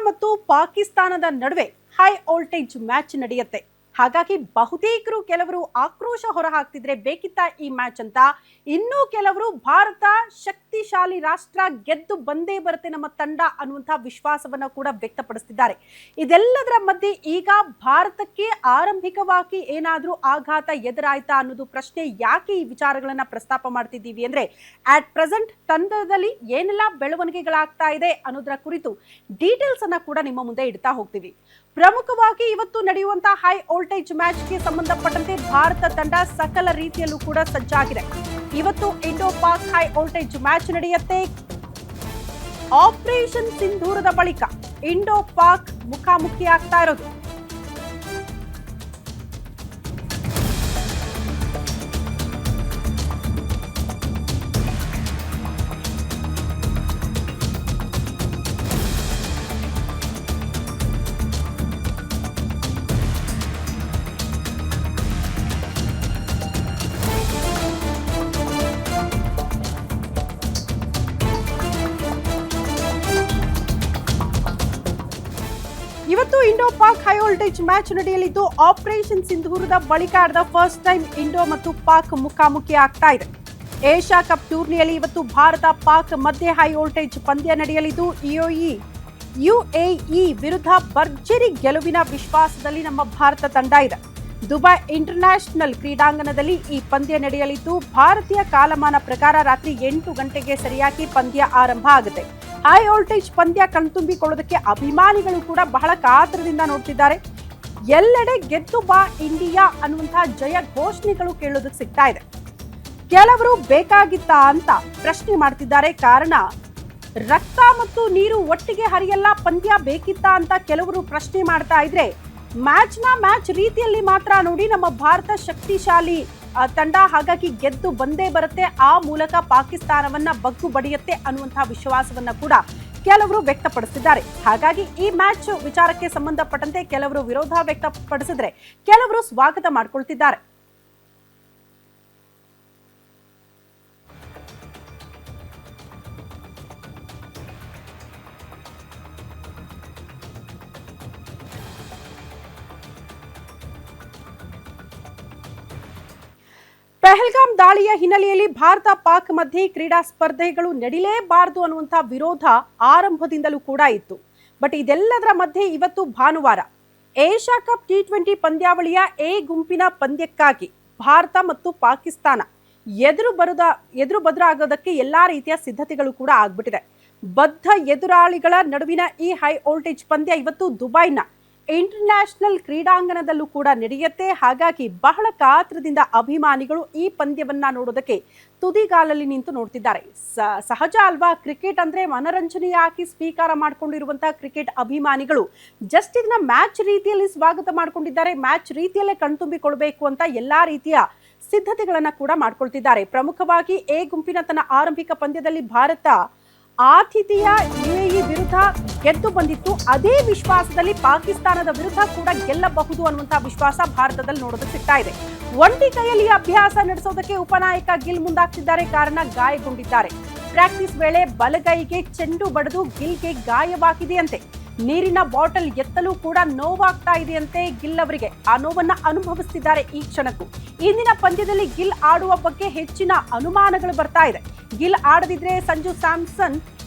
ಮತ್ತು ಪಾಕಿಸ್ತಾನದ ನಡುವೆ ಹೈ ವೋಲ್ಟೇಜ್ ಮ್ಯಾಚ್ ನಡೆಯುತ್ತೆ. ಹಾಗಾಗಿ ಬಹುತೇಕರು ಕೆಲವರು ಆಕ್ರೋಶ ಹೊರಹಾಕ್ತಿದ್ರೆ ಬೇಕಿತ್ತ ಈ ಮ್ಯಾಚ್ ಅಂತ. ಇನ್ನೂ ಕೆಲವರು ಭಾರತ ಶಕ್ತಿಶಾಲಿ ರಾಷ್ಟ್ರ, ಗೆದ್ದು ಬಂದೇ ಬರುತ್ತೆ ನಮ್ಮ ತಂಡ ಅನ್ನುವಂಥ ವಿಶ್ವಾಸವನ್ನ ಕೂಡ ವ್ಯಕ್ತಪಡಿಸುತ್ತಿದ್ದಾರೆ. ಇದೆಲ್ಲದರ ಮಧ್ಯೆ ಈಗ ಭಾರತಕ್ಕೆ ಆರಂಭಿಕವಾಗಿ ಏನಾದರೂ ಆಘಾತ ಎದುರಾಯ್ತಾ ಅನ್ನೋದು ಪ್ರಶ್ನೆ. ಯಾಕೆ ಈ ವಿಚಾರಗಳನ್ನ ಪ್ರಸ್ತಾಪ ಮಾಡ್ತಿದ್ದೀವಿ ಅಂದ್ರೆ, ಅಟ್ ಪ್ರೆಸೆಂಟ್ ತಂಡದಲ್ಲಿ ಏನೆಲ್ಲ ಬೆಳವಣಿಗೆಗಳಾಗ್ತಾ ಇದೆ ಅನ್ನೋದರ ಕುರಿತು ಡೀಟೇಲ್ಸ್ ಅನ್ನ ಕೂಡ ನಿಮ್ಮ ಮುಂದೆ ಇಡ್ತಾ ಹೋಗ್ತೀವಿ. ಪ್ರಮುಖವಾಗಿ ಇವತ್ತು ನಡೆಯುವಂತಹ ಹೈ ವೋಲ್ಟೇಜ್ ಮ್ಯಾಚ್ಗೆ ಸಂಬಂಧಪಟ್ಟಂತೆ ಭಾರತ ತಂಡ ಸಕಲ ರೀತಿಯಲ್ಲೂ ಕೂಡ ಸಜ್ಜಾಗಿದೆ. ಇವತ್ತು Indo Pak high voltage match ನಡೆಯುತ್ತೆ. ಆಪರೇಷನ್ ಸಿಂಧೂರದ ಬಳಿಕ ಇಂಡೋ ಪಾಕ್ ಮುಖಾಮುಖಿ ಆಗ್ತಾ ಇರೋದು. ಇವತ್ತು Indo Pak high voltage match ನಡೆಯಲಿದ್ದು, ಆಪರೇಷನ್ ಸಿಂಧೂರದ ಬಳಿಕ ಫಸ್ಟ್ ಟೈಮ್ ಇಂಡೋ ಮತ್ತು ಪಾಕ್ ಮುಖಾಮುಖಿ ಆಗ್ತಾ ಇದೆ. ಏಷ್ಯಾ ಕಪ್ ಟೂರ್ನಿಯಲ್ಲಿ ಇವತ್ತು ಭಾರತ ಪಾಕ್ ಮಧ್ಯೆ ಹೈ ವೋಲ್ಟೇಜ್ ಪಂದ್ಯ ನಡೆಯಲಿದ್ದು, ಯುಎಇ ವಿರುದ್ಧ ಭರ್ಜರಿ ಗೆಲುವಿನ ವಿಶ್ವಾಸದಲ್ಲಿ ನಮ್ಮ ಭಾರತ ತಂಡ ಇದೆ. ದುಬೈ ಇಂಟರ್ನ್ಯಾಷನಲ್ ಕ್ರೀಡಾಂಗಣದಲ್ಲಿ ಈ ಪಂದ್ಯ ನಡೆಯಲಿದ್ದು, ಭಾರತೀಯ ಕಾಲಮಾನ ಪ್ರಕಾರ ರಾತ್ರಿ 8 ಗಂಟೆಗೆ ಸರಿಯಾಗಿ ಪಂದ್ಯ ಆರಂಭ ಆಗುತ್ತೆ. ಹೈ ವೋಲ್ಟೇಜ್ ಪಂದ್ಯ ಕಣ್ತುಂಬಿಕೊಳ್ಳೋದಕ್ಕೆ ಅಭಿಮಾನಿಗಳು ಕೂಡ ಬಹಳ ಕಾತರದಿಂದ ನೋಡ್ತಿದ್ದಾರೆ. ಎಲ್ಲೆಡೆ ಗೆದ್ದು ಬಾ ಇಂಡಿಯಾ ಅನ್ನುವಂತಹ ಜಯ ಘೋಷಣೆಗಳು ಕೇಳೋದಕ್ಕೆ ಸಿಗ್ತಾ ಇದೆ. ಕೆಲವರು ಬೇಕಾಗಿತ್ತಾ ಅಂತ ಪ್ರಶ್ನೆ ಮಾಡ್ತಿದ್ದಾರೆ. ಕಾರಣ, ರಕ್ತ ಮತ್ತು ನೀರು ಒಟ್ಟಿಗೆ ಹರಿಯಲ್ಲ, ಪಂದ್ಯ ಬೇಕಿತ್ತಾ ಅಂತ ಕೆಲವರು ಪ್ರಶ್ನೆ ಮಾಡ್ತಾ ಇದ್ರೆ, ಮ್ಯಾಚ್ ರೀತಿಯಲ್ಲಿ ಮಾತ್ರ ನೋಡಿ ನಮ್ಮ ಭಾರತ ಶಕ್ತಿಶಾಲಿ ತಂಡ, ಹಾಗಾಗಿ ಗೆದ್ದು ಬಂದೇ ಬರುತ್ತೆ, ಆ ಮೂಲಕ ಪಾಕಿಸ್ತಾನವನ್ನ ಬಗ್ಗು ಬಡಿಯುತ್ತೆ ಅನ್ನುವಂತಹ ವಿಶ್ವಾಸವನ್ನ ಕೂಡ ಕೆಲವರು ವ್ಯಕ್ತಪಡಿಸಿದ್ದಾರೆ. ಹಾಗಾಗಿ ಈ ಮ್ಯಾಚ್ ವಿಚಾರಕ್ಕೆ ಸಂಬಂಧಪಟ್ಟಂತೆ ಕೆಲವರು ವಿರೋಧ ವ್ಯಕ್ತಪಡಿಸಿದ್ರೆ, ಕೆಲವರು ಸ್ವಾಗತ ಮಾಡ್ಕೊಳ್ತಿದ್ದಾರೆ. ಪಹಲ್ಗಾಮ್ ದಾಳಿಯ ಹಿನ್ನೆಲೆಯಲ್ಲಿ ಭಾರತ ಪಾಕ್ ಮಧ್ಯೆ ಕ್ರೀಡಾ ಸ್ಪರ್ಧೆಗಳು ನಡೀಲೇಬಾರದು ಅನ್ನುವಂಥ ವಿರೋಧ ಆರಂಭದಿಂದಲೂ ಕೂಡ ಇತ್ತು. ಬಟ್ ಇದೆಲ್ಲದರ ಮಧ್ಯೆ ಇವತ್ತು ಭಾನುವಾರ ಏಷ್ಯಾ ಕಪ್ T20 ಪಂದ್ಯಾವಳಿಯ ಎ ಗುಂಪಿನ ಪಂದ್ಯಕ್ಕಾಗಿ ಭಾರತ ಮತ್ತು ಪಾಕಿಸ್ತಾನ ಎದುರು ಬದರಾಗೋದಕ್ಕೆ ಎಲ್ಲಾ ರೀತಿಯ ಸಿದ್ಧತೆಗಳು ಕೂಡ ಆಗ್ಬಿಟ್ಟಿದೆ. ಬದ್ಧ ಎದುರಾಳಿಗಳ ನಡುವಿನ ಈ ಹೈ ವೋಲ್ಟೇಜ್ ಪಂದ್ಯ ಇವತ್ತು ದುಬೈನ ಇಂಟರ್ನ್ಯಾಷನಲ್ ಕ್ರೀಡಾಂಗಣದಲ್ಲೂ ಕೂಡ ನಡೆಯುತ್ತೆ. ಹಾಗಾಗಿ ಬಹಳ ಕಾತ್ರದಿಂದ ಅಭಿಮಾನಿಗಳು ಈ ಪಂದ್ಯವನ್ನ ನೋಡೋದಕ್ಕೆ ತುದಿಗಾಲಲ್ಲಿ ನಿಂತು ನೋಡ್ತಿದ್ದಾರೆ. ಸಹಜ ಅಲ್ವಾ, ಕ್ರಿಕೆಟ್ ಅಂದ್ರೆ ಮನರಂಜನೆಯಾಗಿ ಸ್ವೀಕಾರ ಮಾಡಿಕೊಂಡಿರುವಂತಹ ಕ್ರಿಕೆಟ್ ಅಭಿಮಾನಿಗಳು ಜಸ್ಟ್ ಇದನ್ನ ಮ್ಯಾಚ್ ರೀತಿಯಲ್ಲಿ ಸ್ವಾಗತ ಮಾಡ್ಕೊಂಡಿದ್ದಾರೆ. ಮ್ಯಾಚ್ ರೀತಿಯಲ್ಲೇ ಕಣ್ತುಂಬಿಕೊಳ್ಬೇಕು ಅಂತ ಎಲ್ಲಾ ರೀತಿಯ ಸಿದ್ಧತೆಗಳನ್ನ ಕೂಡ ಮಾಡ್ಕೊಳ್ತಿದ್ದಾರೆ. ಪ್ರಮುಖವಾಗಿ ಎ ಗುಂಪಿನ ತನ್ನ ಆರಂಭಿಕ ಪಂದ್ಯದಲ್ಲಿ ಭಾರತ ಆತಿಥೇಯ ಯುಎಇ ವಿರುದ್ಧ ಗೆದ್ದು ಬಂದಿತ್ತು. ಅದೇ ವಿಶ್ವಾಸದಲ್ಲಿ ಪಾಕಿಸ್ತಾನದ ವಿರುದ್ಧ ಕೂಡ ಗೆಲ್ಲಬಹುದು ಅನ್ನುವಂತಹ ವಿಶ್ವಾಸ ಭಾರತದಲ್ಲಿ ನೋಡೋದಕ್ಕೆ ಸಿಗ್ತಾ ಇದೆ. ಒಂಟಿ ಕೈಯಲ್ಲಿ ಅಭ್ಯಾಸ ನಡೆಸೋದಕ್ಕೆ ಉಪನಾಯಕ ಗಿಲ್ ಮುಂದಾಗ್ತಿದ್ದಾರೆ. ಕಾರಣ, ಗಾಯಗೊಂಡಿದ್ದಾರೆ. ಪ್ರಾಕ್ಟೀಸ್ ವೇಳೆ ಬಲಗೈಗೆ ಚೆಂಡು ಬಡಿದು ಗಿಲ್ಗೆ ಗಾಯವಾಗಿದೆಯಂತೆ. ನೀರಿನ ಬಾಟಲ್ ಎತ್ತಲೂ ಕೂಡ ನೋವಾಗ್ತಾ ಇದೆಯಂತೆ ಗಿಲ್ ಅವರಿಗೆ. ಆ ನೋವನ್ನ ಅನುಭವಿಸ್ತಿದ್ದಾರೆ ಈ ಕ್ಷಣಕ್ಕೂ. ಇಂದಿನ ಪಂದ್ಯದಲ್ಲಿ ಗಿಲ್ ಆಡುವ ಬಗ್ಗೆ ಹೆಚ್ಚಿನ ಅನುಮಾನಗಳು ಬರ್ತಾ ಇದೆ. ಗಿಲ್ ಆಡದಿದ್ರೆ ಸಂಜು ಸ್ಯಾಮ್ಸನ್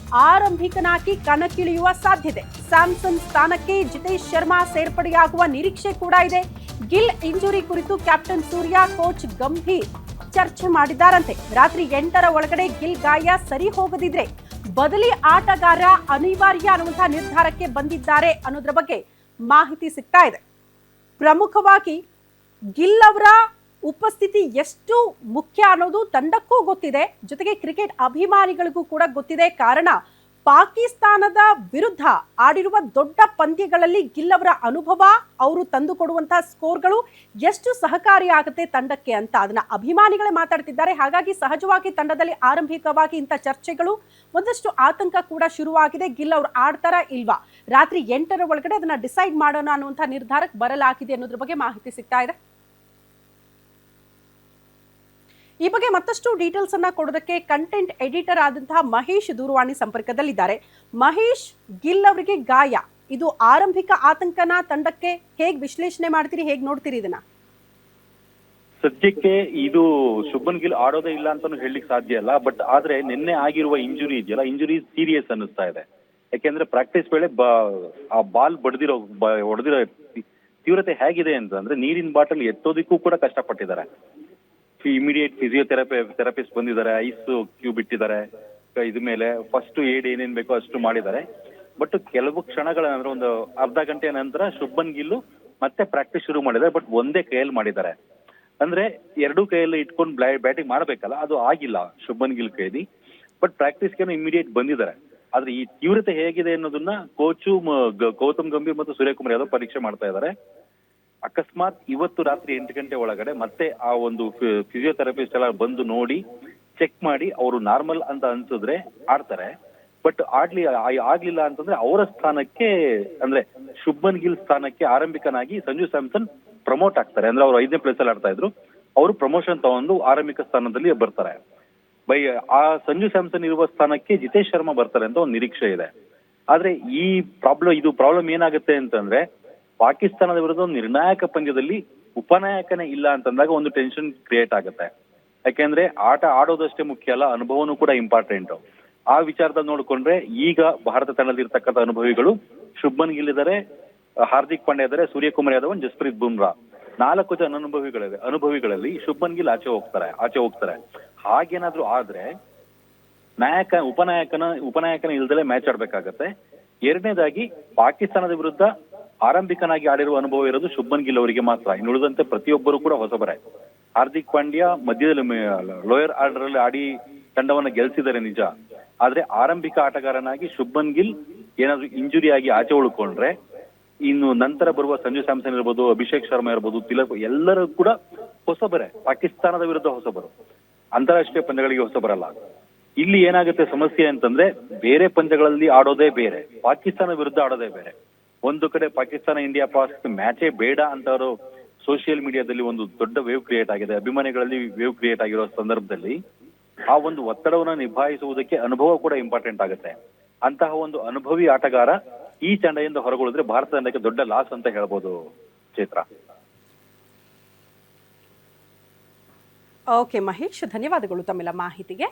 ಆರಂಭಿಕನಾಗಿ ಕಣಕ್ಕಿಳಿಯುವ ಸಾಧ್ಯತೆ. ಸ್ಯಾಮ್ಸನ್ ಸ್ಥಾನಕ್ಕೆ ಜಿತೇಶ್ ಶರ್ಮಾ ಸೇರ್ಪಡೆಯಾಗುವ ನಿರೀಕ್ಷೆ ಕೂಡ ಇದೆ. ಗಿಲ್ ಇಂಜುರಿ ಕುರಿತು ಕ್ಯಾಪ್ಟನ್ ಸೂರ್ಯ, ಕೋಚ್ ಗಂಭೀರ್ ಚರ್ಚೆ ಮಾಡಿದ್ದಾರಂತೆ. ರಾತ್ರಿ 8ರ ಒಳಗಡೆ ಗಿಲ್ ಗಾಯ ಸರಿ ಹೋಗದಿದ್ರೆ ಬದಲಿ ಆಟಗಾರ ಅನಿವಾರ್ಯ ಅನ್ನುವಂತಹ ನಿರ್ಧಾರಕ್ಕೆ ಬಂದಿದ್ದಾರೆ ಅನ್ನೋದ್ರ ಬಗ್ಗೆ ಮಾಹಿತಿ ಸಿಗ್ತಾ ಇದೆ. ಪ್ರಮುಖವಾಗಿ ಗಿಲ್ ಅವರ ಉಪಸ್ಥಿತಿ ಎಷ್ಟು ಮುಖ್ಯ ಅನ್ನೋದು ತಂಡಕ್ಕೂ ಗೊತ್ತಿದೆ, ಜೊತೆಗೆ ಕ್ರಿಕೆಟ್ ಅಭಿಮಾನಿಗಳಿಗೂ ಕೂಡ ಗೊತ್ತಿದೆ. ಕಾರಣ, ಪಾಕಿಸ್ತಾನದ ವಿರುದ್ಧ ಆಡಿರುವ ದೊಡ್ಡ ಪಂದ್ಯಗಳಲ್ಲಿ ಗಿಲ್ ಅವರ ಅನುಭವ, ಅವರು ತಂದುಕೊಡುವಂತಹ ಸ್ಕೋರ್ಗಳು ಎಷ್ಟು ಸಹಕಾರಿಯಾಗುತ್ತೆ ತಂಡಕ್ಕೆ ಅಂತ ಅದನ್ನ ಅಭಿಮಾನಿಗಳೇ ಮಾತಾಡ್ತಿದ್ದಾರೆ. ಹಾಗಾಗಿ ಸಹಜವಾಗಿ ತಂಡದಲ್ಲಿ ಆರಂಭಿಕವಾಗಿ ಇಂಥ ಚರ್ಚೆಗಳು, ಒಂದಷ್ಟು ಆತಂಕ ಕೂಡ ಶುರುವಾಗಿದೆ. ಗಿಲ್ ಅವರು ಆಡ್ತಾರಾ ಇಲ್ವಾ, ರಾತ್ರಿ 8ರ ಒಳಗಡೆ ಅದನ್ನ ಡಿಸೈಡ್ ಮಾಡೋಣ ಅನ್ನುವಂಥ ನಿರ್ಧಾರಕ್ಕೆ ಬರಲಾಗಿದೆ ಅನ್ನೋದ್ರ ಬಗ್ಗೆ ಮಾಹಿತಿ ಸಿಗ್ತಾ ಇದೆ. ಈ ಬಗ್ಗೆ ಮತ್ತಷ್ಟು ಡೀಟೇಲ್ಸ್ ಅನ್ನ ಕೊಡೋದಕ್ಕೆ ಕಂಟೆಂಟ್ ಎಡಿಟರ್ ಆದಂತಹ ಮಹೇಶ್ ದೂರವಾಣಿ ಸಂಪರ್ಕದಲ್ಲಿದ್ದಾರೆ. ಮಹೇಶ್, ಗಿಲ್ ಅವರಿಗೆ ಗಾಯ ಇದು ಆರಂಭಿಕ ಆತಂಕನ ತಂಡಕ್ಕೆ ಹೇಗ್ ವಿಶ್ಲೇಷಣೆ ಮಾಡ್ತೀರಿ, ಹೇಗ್ ನೋಡ್ತೀರಿ ಇದನ್ನ? ಸದ್ಯಕ್ಕೆ ಇದು ಶುಭ್ಮನ್ ಗಿಲ್ ಆಡೋದೇ ಇಲ್ಲ ಅಂತಾನು ಹೇಳಲಿಕ್ಕೆ ಸಾಧ್ಯ ಇಲ್ಲ. ಬಟ್ ಆದ್ರೆ ನಿನ್ನೆ ಆಗಿರುವ ಇಂಜುರಿ ಇದೆಯಲ್ಲ, ಇಂಜುರಿ ಸೀರಿಯಸ್ ಅನ್ನಿಸ್ತಾ ಇದೆ. ಯಾಕೆಂದ್ರೆ ಪ್ರಾಕ್ಟೀಸ್ ವೇಳೆ ಆ ಬಾಲ್ ಹೊಡೆದಿರೋ ತೀವ್ರತೆ ಹೇಗಿದೆ ಅಂತಂದ್ರೆ ನೀರಿನ ಬಾಟಲ್ ಎತ್ತೋದಿಕ್ಕೂ ಕೂಡ ಕಷ್ಟಪಟ್ಟಿದ್ದಾರೆ. ಇಮಿಡಿಯೇಟ್ ಥೆರಪಿಸ್ಟ್ ಬಂದಿದ್ದಾರೆ, ಐಸ್ ಕ್ಯೂಬ್ ಇಟ್ಟಿದ್ದಾರೆ ಇದ ಮೇಲೆ, ಫಸ್ಟ್ ಏಡ್ ಏನೇನ್ ಬೇಕೋ ಅಷ್ಟು ಮಾಡಿದ್ದಾರೆ. ಬಟ್ ಕೆಲವು ಕ್ಷಣಗಳ ಅಂದ್ರೆ ಒಂದು ಅರ್ಧ ಗಂಟೆಯ ನಂತರ ಶುಭ್ಮನ್ ಗಿಲ್ ಮತ್ತೆ ಪ್ರಾಕ್ಟೀಸ್ ಶುರು ಮಾಡಿದ್ದಾರೆ. ಬಟ್ ಒಂದೇ ಕೈಯಲ್ಲಿ ಮಾಡಿದ್ದಾರೆ. ಅಂದ್ರೆ ಎರಡೂ ಕೈಯಲ್ಲಿ ಇಟ್ಕೊಂಡು ಬ್ಯಾಟಿಂಗ್ ಮಾಡಬೇಕಲ್ಲ, ಅದು ಆಗಿಲ್ಲ ಶುಭ್ಮನ್ ಗಿಲ್ ಕೈಲಿ. ಬಟ್ ಪ್ರಾಕ್ಟೀಸ್ಗೆ ಇಮಿಡಿಯೇಟ್ ಬಂದಿದ್ದಾರೆ. ಆದ್ರೆ ಈ ತೀವ್ರತೆ ಹೇಗಿದೆ ಅನ್ನೋದನ್ನ ಕೋಚು ಗೌತಮ್ ಗಂಭೀರ್ ಮತ್ತು ಸೂರ್ಯಕುಮಾರ್ ಯಾದವ್ ಪರೀಕ್ಷೆ ಮಾಡ್ತಾ ಇದ್ದಾರೆ. ಅಕಸ್ಮಾತ್ ಇವತ್ತು ರಾತ್ರಿ 8 ಗಂಟೆ ಒಳಗಡೆ ಮತ್ತೆ ಆ ಒಂದು ಫಿಸಿಯೋಥೆರಪಿಸ್ಟ್ ಎಲ್ಲ ಬಂದು ನೋಡಿ ಚೆಕ್ ಮಾಡಿ ಅವರು ನಾರ್ಮಲ್ ಅಂತ ಅನ್ಸಿದ್ರೆ ಆಡ್ತಾರೆ. ಬಟ್ ಆಗ್ಲಿಲ್ಲ ಅಂತಂದ್ರೆ ಅವರ ಸ್ಥಾನಕ್ಕೆ, ಅಂದ್ರೆ ಶುಭ್ಮನ್ ಗಿಲ್ ಸ್ಥಾನಕ್ಕೆ ಆರಂಭಿಕನಾಗಿ ಸಂಜು ಸ್ಯಾಮ್ಸನ್ ಪ್ರಮೋಟ್ ಆಗ್ತಾರೆ. ಅಂದ್ರೆ ಅವರು 5ನೇ ಪ್ಲೇಸ್ ಅಲ್ಲಿ ಆಡ್ತಾ ಇದ್ರು, ಅವರು ಪ್ರಮೋಷನ್ ತಗೊಂಡು ಆರಂಭಿಕ ಸ್ಥಾನದಲ್ಲಿ ಬರ್ತಾರೆ. ಆ ಸಂಜು ಸ್ಯಾಮ್ಸನ್ ಇರುವ ಸ್ಥಾನಕ್ಕೆ ಜಿತೇಶ್ ಶರ್ಮಾ ಬರ್ತಾರೆ ಅಂತ ಒಂದು ನಿರೀಕ್ಷೆ ಇದೆ. ಆದ್ರೆ ಈ ಪ್ರಾಬ್ಲಮ್ ಏನಾಗುತ್ತೆ ಅಂತಂದ್ರೆ, ಪಾಕಿಸ್ತಾನದ ವಿರುದ್ಧ ಒಂದು ನಿರ್ಣಾಯಕ ಪಂದ್ಯದಲ್ಲಿ ಉಪನಾಯಕನೇ ಇಲ್ಲ ಅಂತಂದಾಗ ಒಂದು ಟೆನ್ಷನ್ ಕ್ರಿಯೇಟ್ ಆಗುತ್ತೆ. ಯಾಕೆಂದ್ರೆ ಆಟ ಆಡೋದಷ್ಟೇ ಮುಖ್ಯ ಅಲ್ಲ, ಅನುಭವನೂ ಕೂಡ ಇಂಪಾರ್ಟೆಂಟ್. ಆ ವಿಚಾರದಲ್ಲಿ ನೋಡ್ಕೊಂಡ್ರೆ ಈಗ ಭಾರತ ತಂಡದಲ್ಲಿ ಇರ್ತಕ್ಕಂಥ ಅನುಭವಿಗಳು ಶುಭ್ಮನ್ ಗಿಲ್ ಇದ್ದಾರೆ, ಹಾರ್ದಿಕ್ ಪಾಂಡ್ಯ ಇದ್ದಾರೆ, ಸೂರ್ಯಕುಮಾರ್ ಯಾದವ್, ಜಸ್ಪ್ರೀತ್ ಬುಮ್ರಾ, 4 ಜನ ಅನುಭವಿಗಳಲ್ಲಿ ಶುಭ್ಮನ್ ಗಿಲ್ ಆಚೆ ಹೋಗ್ತಾರೆ. ಹಾಗೇನಾದ್ರೂ ಆದ್ರೆ ಉಪನಾಯಕನ ಇಲ್ದಲೆ ಮ್ಯಾಚ್ ಆಡ್ಬೇಕಾಗತ್ತೆ. ಎರಡನೇದಾಗಿ ಪಾಕಿಸ್ತಾನದ ವಿರುದ್ಧ ಆರಂಭಿಕನಾಗಿ ಆಡಿರುವ ಅನುಭವ ಇರೋದು ಶುಭ್ಮನ್ ಗಿಲ್ ಅವರಿಗೆ ಮಾತ್ರ. ಇನ್ನುಳಿದಂತೆ ಪ್ರತಿಯೊಬ್ಬರು ಕೂಡ ಹೊಸಬರೇ. ಹಾರ್ದಿಕ್ ಪಾಂಡ್ಯ ಮಧ್ಯದಲ್ಲಿ ಲೋಯರ್ ಆರ್ಡರ್ ಅಲ್ಲಿ ಆಡಿ ತಂಡವನ್ನ ಗೆಲ್ಸಿದ್ದಾರೆ ನಿಜ. ಆದ್ರೆ ಆರಂಭಿಕ ಆಟಗಾರನಾಗಿ ಶುಭ್ಮನ್ ಗಿಲ್ ಏನಾದ್ರು ಇಂಜುರಿ ಆಗಿ ಆಚೆ ಉಳ್ಕೊಂಡ್ರೆ, ಇನ್ನು ನಂತರ ಬರುವ ಸಂಜು ಸ್ಯಾಮ್ಸನ್ ಇರ್ಬೋದು, ಅಭಿಷೇಕ್ ಶರ್ಮಾ ಇರ್ಬೋದು, ತಿಲಕ್, ಎಲ್ಲರೂ ಕೂಡ ಹೊಸಬರೇ. ಪಾಕಿಸ್ತಾನದ ವಿರುದ್ಧ ಹೊಸಬರು, ಅಂತಾರಾಷ್ಟ್ರೀಯ ಪಂದ್ಯಗಳಿಗೆ ಹೊಸಬರಲ್ಲ. ಇಲ್ಲಿ ಏನಾಗುತ್ತೆ ಸಮಸ್ಯೆ ಅಂತಂದ್ರೆ, ಬೇರೆ ಪಂದ್ಯಗಳಲ್ಲಿ ಆಡೋದೇ ಬೇರೆ, ಪಾಕಿಸ್ತಾನ ವಿರುದ್ಧ ಆಡೋದೇ ಬೇರೆ. ಒಂದು ಕಡೆ ಪಾಕಿಸ್ತಾನ ಇಂಡಿಯಾ ಮ್ಯಾಚೇ ಬೇಡ ಅಂತ ಅವರು ಸೋಷಿಯಲ್ ಮೀಡಿಯಾದಲ್ಲಿ ಒಂದು ದೊಡ್ಡ ವೇವ್ ಕ್ರಿಯೇಟ್ ಆಗಿದೆ, ಅಭಿಮಾನಿಗಳಲ್ಲಿ ವೇವ್ ಕ್ರಿಯೇಟ್ ಆಗಿರೋ ಸಂದರ್ಭದಲ್ಲಿ ಆ ಒಂದು ಒತ್ತಡವನ್ನ ನಿಭಾಯಿಸುವುದಕ್ಕೆ ಅನುಭವ ಕೂಡ ಇಂಪಾರ್ಟೆಂಟ್ ಆಗುತ್ತೆ. ಅಂತಹ ಒಂದು ಅನುಭವಿ ಆಟಗಾರ ಈ ತಂಡದಿಂದ ಹೊರಗುಳಿದ್ರೆ ಭಾರತ ತಂಡಕ್ಕೆ ದೊಡ್ಡ ಲಾಸ್ ಅಂತ ಹೇಳ್ಬೋದು ಚೈತ್ರ. ಓಕೆ ಮಹೇಶ್, ಧನ್ಯವಾದಗಳು ತಮ್ಮೆಲ್ಲ ಮಾಹಿತಿಗೆ.